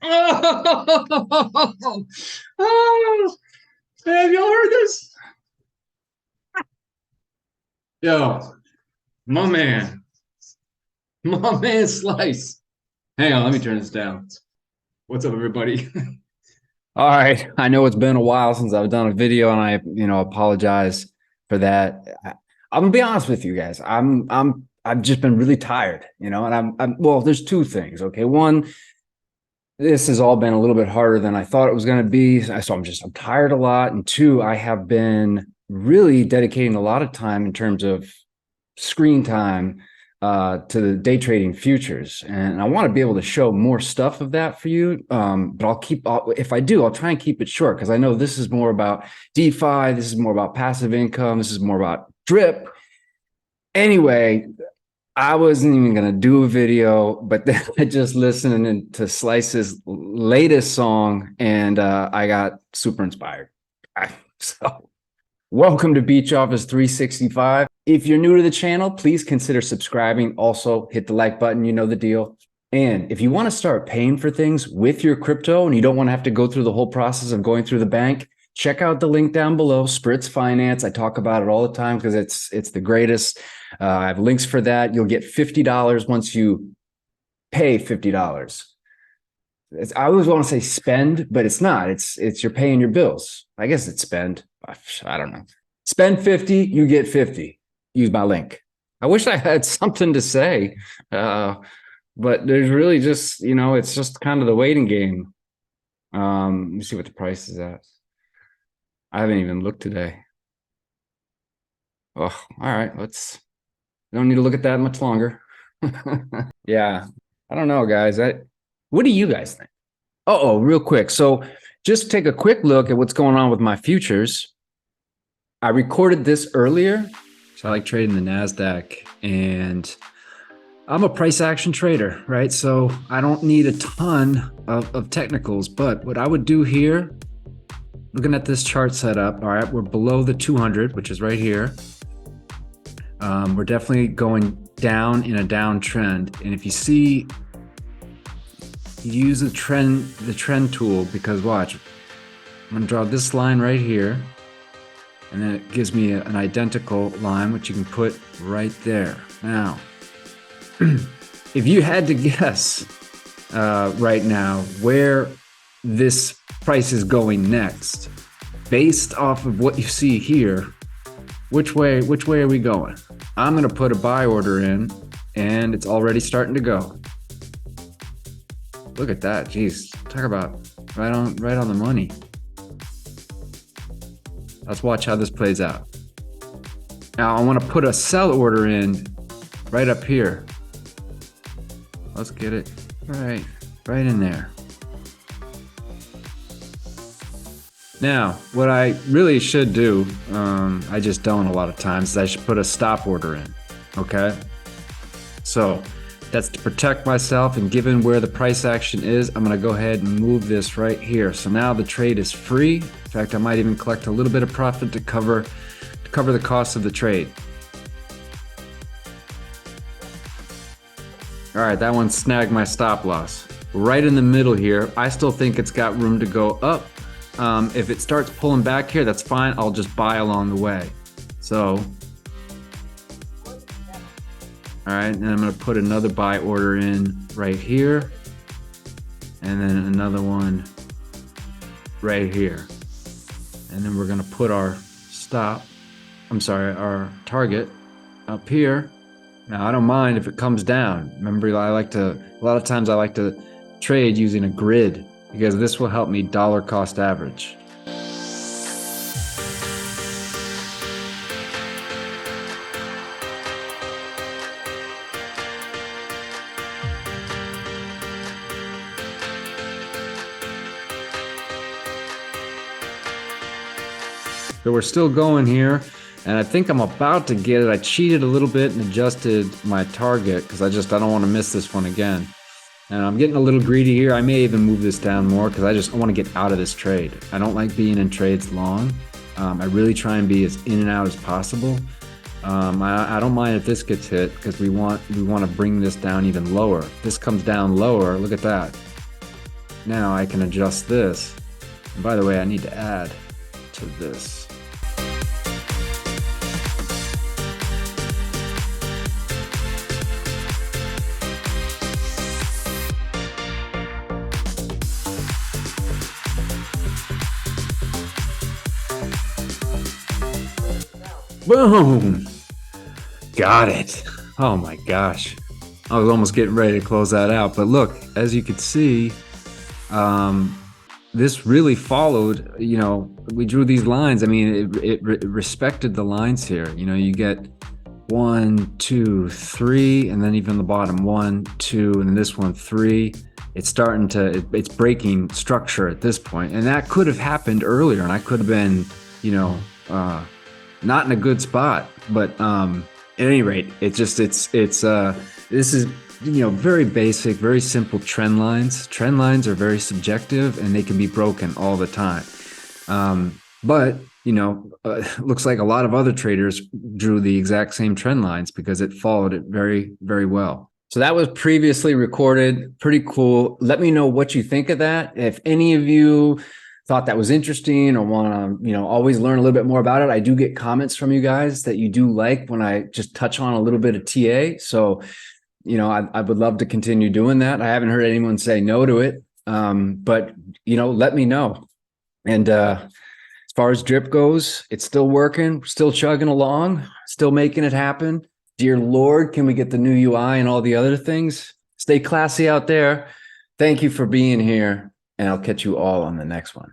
Oh, oh, have y'all heard this? Yo, my man Slice. Hang on, let me turn this down. What's up, everybody? All right, I know it's been a while since I've done a video, and I, apologize for that. I'm gonna be honest with you guys. I've just been really tired, and I'm well. There's two things. Okay, one, this has all been a little bit harder than I thought it was going to be. So I'm tired a lot. And two, I have been really dedicating a lot of time in terms of screen time to the day trading futures. And I want to be able to show more stuff of that for you. But if I do, I'll try and keep it short, because I know this is more about DeFi. This is more about passive income. This is more about drip. Anyway, I wasn't even going to do a video, but then I just listened to Slice's latest song, and I got super inspired. So welcome to Beach Office 365. If you're new to the channel, please consider subscribing. Also, hit the like button. You know the deal. And if you want to start paying for things with your crypto and you don't want to have to go through the whole process of going through the bank, check out the link down below, Spritz Finance. I talk about it all the time because it's the greatest. I have links for that. You'll get $50 once you pay $50. I always want to say spend, but it's not. It's you're paying your bills. I guess it's spend. I don't know. Spend 50, you get 50. Use my link. I wish I had something to say, but there's really just, it's just kind of the waiting game. Let me see what the price is at. I haven't even looked today. Oh, all right. Don't need to look at that much longer. Yeah. I don't know, guys. What do you guys think? Oh, real quick. So just take a quick look at what's going on with my futures. I recorded this earlier. So I like trading the NASDAQ, and I'm a price action trader, right? So I don't need a ton of technicals, but what I would do here, looking at this chart setup, all right, we're below the 200, which is right here. We're definitely going down in a downtrend. And if you see, you use the trend tool, because watch, I'm gonna draw this line right here, and then it gives me an identical line, which you can put right there. Now, if you had to guess right now where this price is going next, based off of what you see here, which way are we going? I'm gonna put a buy order in, and it's already starting to go. Look at that, geez, talk about right on the money. Let's watch how this plays out. Now I want to put a sell order in right up here. Let's get it right in there. Now, what I really should do, I just don't a lot of times, is I should put a stop order in, okay? So that's to protect myself, and given where the price action is, I'm gonna go ahead and move this right here. So now the trade is free. In fact, I might even collect a little bit of profit to cover the cost of the trade. All right, that one snagged my stop loss. Right in the middle here, I still think it's got room to go up. If it starts pulling back here, that's fine. I'll just buy along the way. So, all right, and I'm gonna put another buy order in right here, and then another one right here. And then we're gonna put our our target up here. Now, I don't mind if it comes down. Remember, a lot of times I like to trade using a grid, because this will help me dollar cost average. So we're still going here, and I think I'm about to get it. I cheated a little bit and adjusted my target because I don't want to miss this one again. And I'm getting a little greedy here. I may even move this down more because I want to get out of this trade. I don't like being in trades long. I really try and be as in and out as possible. I don't mind if this gets hit because we want to bring this down even lower. If this comes down lower, look at that. Now I can adjust this. And by the way, I need to add to this. Boom! Got it. Oh my gosh. I was almost getting ready to close that out. But look, as you can see, this really followed, we drew these lines. I mean, it respected the lines here. You get 1, 2, 3, and then even the bottom 1, 2, and then this one 3. It's starting to, it's breaking structure at this point. And that could have happened earlier, and I could have been, not in a good spot. But at any rate, this is very basic, very simple trend lines. Trend lines are very subjective and they can be broken all the time. But looks like a lot of other traders drew the exact same trend lines because it followed it very, very well. So that was previously recorded. Pretty cool. Let me know what you think of that. If any of you thought that was interesting or want to, always learn a little bit more about it. I do get comments from you guys that you do like when I just touch on a little bit of TA. So, I would love to continue doing that. I haven't heard anyone say no to it. But, let me know. And as far as drip goes, it's still working, still chugging along, still making it happen. Dear Lord, can we get the new UI and all the other things? Stay classy out there. Thank you for being here. And I'll catch you all on the next one.